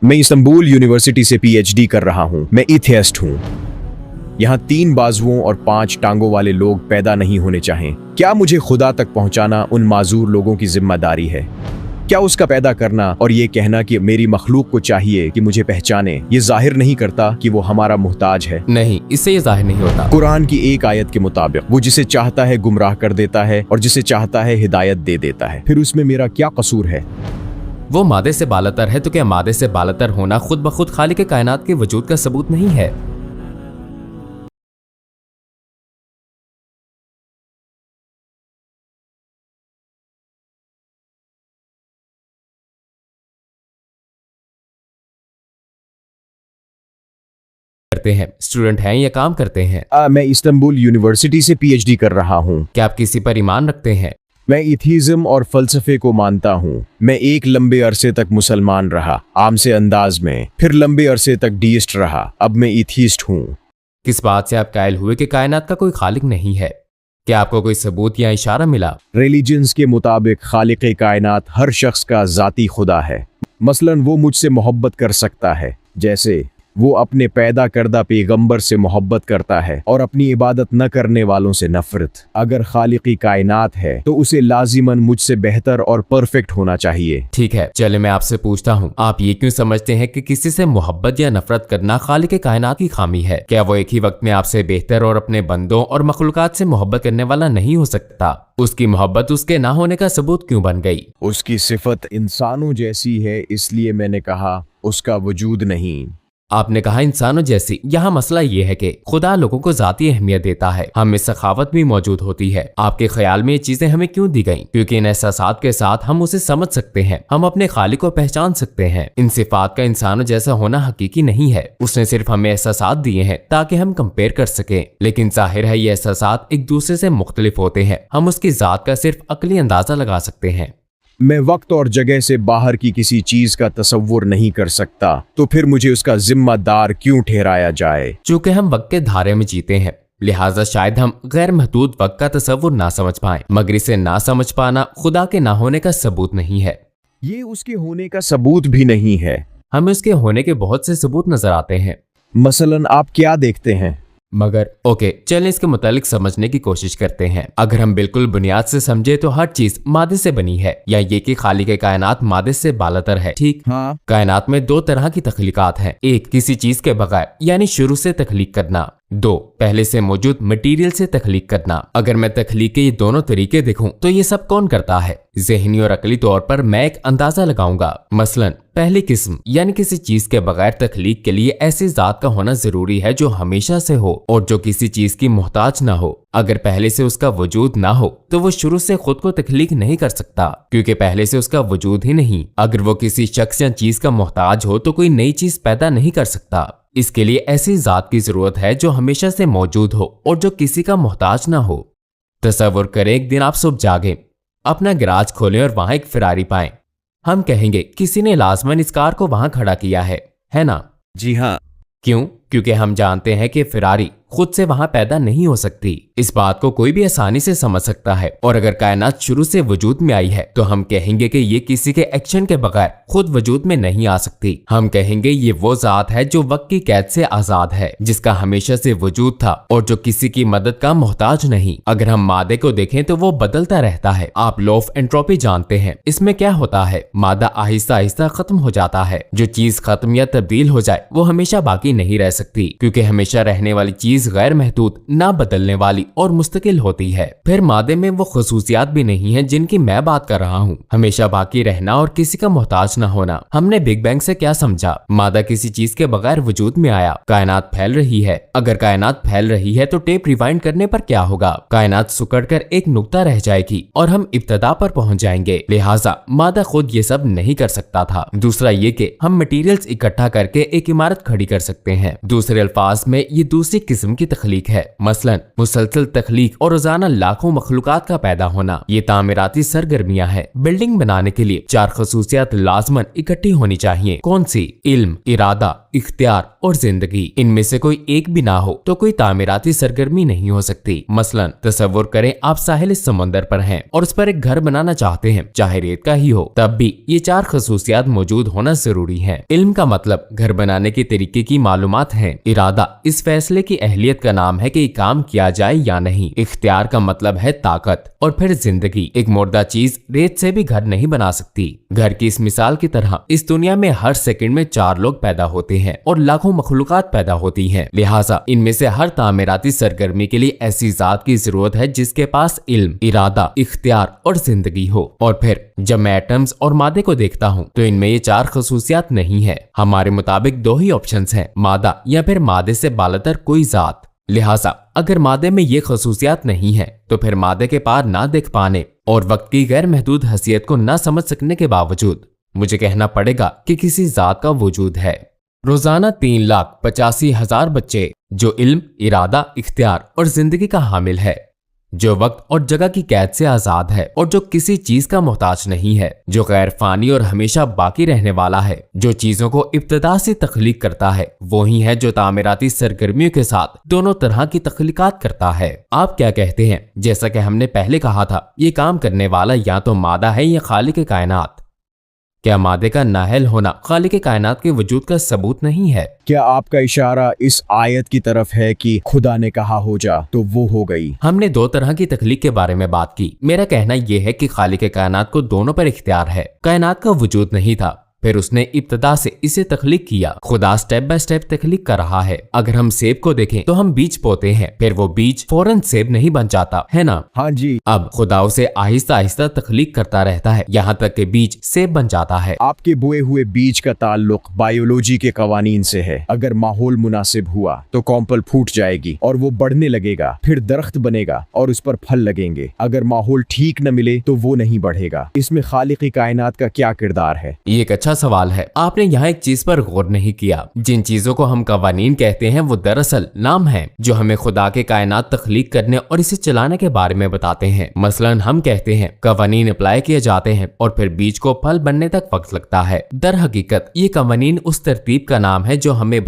मैं Istanbul university से PhD कर रहा हूँ। मैं एथियस्ट हूँ। यहाँ 3 बाजुओं और 5 टांगों वाले लोग पैदा नहीं होने चाहें। क्या मुझे खुदा तक पहुँचाना उन माजूर लोगों की जिम्मेदारी है? क्या उसका पैदा करना और ये कहना कि मेरी मखलूक को चाहिए कि मुझे पहचाने, ये जाहिर नहीं करता कि वो हमारा मुहताज है? नहीं, इससे ये जाहिर नहीं होता। कुरान की एक आयत के मुताबिक वो जिसे चाहता है गुमराह कर देता है और जिसे चाहता है हिदायत दे देता है। फिर उसमें मेरा क्या कसूर है? वो मादे से बालतर है तो क्या मादे से बालतर होना खुद ब खुद खालिक कायनात के वजूद का सबूत नहीं है? करते हैं, स्टूडेंट हैं या काम करते हैं? मैं इस्तांबुल यूनिवर्सिटी से पीएचडी कर रहा हूँ। क्या आप किसी पर ईमान रखते हैं? मैं एथीज्म और फलसफे को मानता हूँ। मैं एक लंबे अरसे तक मुसलमान रहा, आम से अंदाज में, फिर लंबे अरसे तक डीइस्ट रहा, अब मैं एथीस्ट हूँ। किस बात से आप कायल हुए कि कायनात का कोई खालिक नहीं है? क्या आपको कोई सबूत या इशारा मिला? रिलीजन्स के मुताबिक खालिक कायनात हर शख्स का जाती खुदा है। मसलन वो मुझसे मोहब्बत कर सकता है जैसे वो अपने पैदा करदा पैगंबर से मोहब्बत करता है और अपनी इबादत न करने वालों से नफरत। अगर खालिकी कायनात है तो उसे लाजिमन मुझसे बेहतर और परफेक्ट होना चाहिए। ठीक है, चले मैं आपसे पूछता हूँ, आप ये क्यों समझते हैं कि किसी से मोहब्बत या नफरत करना खालिक कायनात की खामी है? क्या वो एक ही वक्त में आपसे बेहतर और अपने बंदों और मखलूकात से मोहब्बत करने वाला नहीं हो सकता? उसकी मोहब्बत उसके ना होने का सबूत क्यों बन गई? उसकी सिफत इंसानों जैसी है, इसलिए मैंने कहा उसका वजूद नहीं। आपने कहा इंसानों जैसी। यहाँ मसला ये है कि खुदा लोगों को जाती अहमियत देता है, हम में सखावत भी मौजूद होती है। आपके ख्याल में ये चीजें हमें क्यों दी गईं? क्योंकि इन एहसासात के साथ हम उसे समझ सकते हैं, हम अपने खालिक को पहचान सकते हैं। इन सिफात का इंसानों जैसा होना हकीकी नहीं है, उसने सिर्फ हमें एहसासात दिए हैं ताकि हम कंपेयर कर सकें। लेकिन जाहिर है ये एहसासात एक दूसरे से मुख्तलिफ होते हैं, हम उसकी जात का सिर्फ अकली अंदाजा लगा सकते हैं। मैं वक्त और जगह से बाहर की किसी चीज का तसव्वुर नहीं कर सकता, तो फिर मुझे उसका जिम्मेदार क्यों ठहराया जाए? चूंकि हम वक्त के धारे में जीते हैं, लिहाजा शायद हम गैर महदूद वक्त का तसव्वुर ना समझ पाएं, मगर इसे ना समझ पाना खुदा के ना होने का सबूत नहीं है। ये उसके होने का सबूत भी नहीं है। हमें उसके होने के बहुत से सबूत नजर आते हैं। मसलन आप क्या देखते हैं? मगर ओके, चलें इसके मुतालिक समझने की कोशिश करते हैं। अगर हम बिल्कुल बुनियाद से समझे तो हर चीज मादे से बनी है, या ये कि खालिक कायनात मादे से बालतर है। ठीक, हाँ। कायनात में 2 तरह की तख्लीकात हैं। एक, किसी चीज के बगैर यानी शुरू से तख्लीक करना। 2, पहले से मौजूद मटेरियल से तख्लीक करना। अगर मैं तख्लीक के ये दोनों तरीके देखूं तो ये सब कौन करता है? ज़हनी और अकली तौर पर मैं एक अंदाजा लगाऊंगा। मसलन पहली किस्म यानी किसी चीज के बगैर तख्लीक के लिए ऐसी जात का होना जरूरी है जो हमेशा से हो और जो किसी चीज की मोहताज ना हो। अगर पहले से उसका वजूद ना हो तो वो शुरू से खुद को तख्लीक नहीं कर सकता, क्योंकि पहले से उसका वजूद ही नहीं। अगर वो किसी शख्स या चीज का मोहताज हो तो कोई नई चीज पैदा नहीं कर सकता। इसके लिए ऐसी जात की जरूरत है जो हमेशा से मौजूद हो और जो किसी का मोहताज ना हो। तसव्वुर करें एक दिन आप सुबह जागें, अपना गैराज खोलें और वहां एक फिरारी पाएं। हम कहेंगे किसी ने लाजमन इस कार को वहां खड़ा किया है ना? जी हाँ। क्यों? क्योंकि हम जानते हैं कि फिरारी खुद से वहां पैदा नहीं हो सकती। इस बात को कोई भी आसानी से समझ सकता है। और अगर कायनात शुरू से वजूद में आई है तो हम कहेंगे कि ये किसी के एक्शन के बगैर खुद वजूद में नहीं आ सकती। हम कहेंगे ये वो जात है जो वक्त की कैद से आजाद है, जिसका हमेशा से वजूद था और जो किसी की मदद का मोहताज नहीं। अगर हम मादे को देखें तो वो बदलता रहता है। आप लॉ ऑफ एंट्रोपी जानते हैं। इसमें क्या होता है? मादा आहिस्ता आहिस्ता खत्म हो जाता है। जो चीज खत्म या तब्दील हो जाए वो हमेशा बाकी नहीं रह सकती, क्योंकि हमेशा रहने वाली चीज गैर महदूद, ना बदलने वाली और मुस्तकिल होती है। फिर मादे में वो खसूसियात भी नहीं है जिनकी मैं बात कर रहा हूँ, हमेशा बाकी रहना और किसी का मोहताज ना होना। हमने बिग बैंग से क्या समझा? मादा किसी चीज के बगैर वजूद में आया। कायनात फैल रही है। अगर कायनात फैल रही है तो टेप रिवाइंड करने पर क्या होगा? कायनात सिकुड़कर एक नुक्ता रह जाएगी और हम इब्तदा पर पहुंच जाएंगे। लिहाजा मादा खुद ये सब नहीं कर सकता था। दूसरा ये कि हम मटेरियल्स इकट्ठा करके एक इमारत खड़ी कर सकते हैं। दूसरे अल्फाज में ये दूसरी किस्म किस्म की तख्लीक है, मसलन मुसलसल तख्लीक और रोजाना लाखों मखलूकात का पैदा होना। ये तामीराती सरगर्मियां है। बिल्डिंग बनाने के लिए 4 खसूसियात लाजमन इकट्ठी होनी चाहिए। कौन सी? इल्म, इरादा, इख्तियार और जिंदगी। इनमें से कोई एक भी ना हो तो कोई तामीराती सरगर्मी नहीं हो सकती। मसलन तसव्वुर करें आप साहिल समंदर पर हैं और उस पर एक घर बनाना चाहते हैं, चाहे रेत का ही हो, तब भी ये 4 खसूसियात मौजूद होना जरूरी है। इल्म का मतलब घर बनाने के तरीके की मालूमात है। इरादा इस फैसले की अहलियत का नाम है कि काम किया जाए या नहीं। इख्तियार का मतलब है ताकत। और फिर जिंदगी, एक मुर्दा चीज रेत से भी घर नहीं बना सकती। घर की इस मिसाल की तरह इस दुनिया में हर सेकंड में 4 लोग पैदा होते हैं और लाखों मखलूकात पैदा होती हैं। लिहाजा इनमें से हर तामीराती सरगर्मी के लिए ऐसी जात की जरूरत है जिसके पास इल्म, इरादा, इख्तियार और जिंदगी हो। और फिर जब मैं एटम्स और मादे को देखता हूँ तो इनमें ये 4 खसूसियात नहीं है। हमारे मुताबिक 2 ही ऑप्शंस हैं, मादा या फिर मादे से बालतर कोई जात। लिहाजा अगर मादे में ये खसूसियात नहीं है तो फिर मादे के पार ना देख पाने और वक्त की गैर महदूद हसीयत को ना समझ सकने के बावजूद मुझे कहना पड़ेगा कि किसी जात का वजूद है। रोजाना 3,85,000 बच्चे जो इल्म, इरादा, इख्तियार और जिंदगी का हामिल है, जो वक्त और जगह की कैद से आजाद है और जो किसी चीज का मोहताज नहीं है, जो गैर फानी और हमेशा बाकी रहने वाला है, जो चीजों को इब्तिदा से तख्लीक करता है, वही है जो तामीराती सरगर्मियों के साथ दोनों तरह की तख्लीकात करता है। आप क्या कहते हैं? जैसा कि हमने पहले कहा था, ये काम करने वाला या तो मादा है या खालिक कायनात। क्या मादे का नाहल होना खालिक कायनात के वजूद का सबूत नहीं है? क्या आपका इशारा इस आयत की तरफ है कि खुदा ने कहा हो जा तो वो हो गई? हमने 2 तरह की तख्लीक के बारे में बात की। मेरा कहना यह है कि खालिक कायनात को दोनों पर इख्तियार है। कायनात का वजूद नहीं था, फिर उसने इब्तिदा से इसे तख्लीक किया। खुदा स्टेप बाय स्टेप तख्लीक कर रहा है। अगर हम सेब को देखें तो हम बीज बोते हैं, फिर वो बीज फौरन सेब नहीं बन जाता है ना? हाँ जी। अब खुदा उसे आहिस्ता आहिस्ता तख्लीक करता रहता है, यहाँ तक कि बीज सेब बन जाता है। आपके बोए हुए बीज का ताल्लुक बायोलॉजी के कवानीन से है। अगर माहौल मुनासिब हुआ तो कॉम्पल फूट जाएगी और वो बढ़ने लगेगा, फिर दरख्त बनेगा और उस पर फल लगेंगे। अगर माहौल ठीक न मिले तो वो नहीं बढ़ेगा। इसमें खालिक कायनात का क्या किरदार है? ये एक अच्छा सवाल है। आपने यहाँ एक चीज पर गौर नहीं किया। जिन चीजों को हम कवानीन कहते हैं वो दरअसल नाम है जो हमें खुदा के कायनात तख्लीक करने और इसे चलाने के बारे में बताते हैं। मसलन हम कहते हैं कवानीन अप्लाई किए जाते हैं और फिर बीज को फल बनने तक वक्त लगता है। दर हकीकत ये कवानीन उस तरतीब का नाम है जो हमें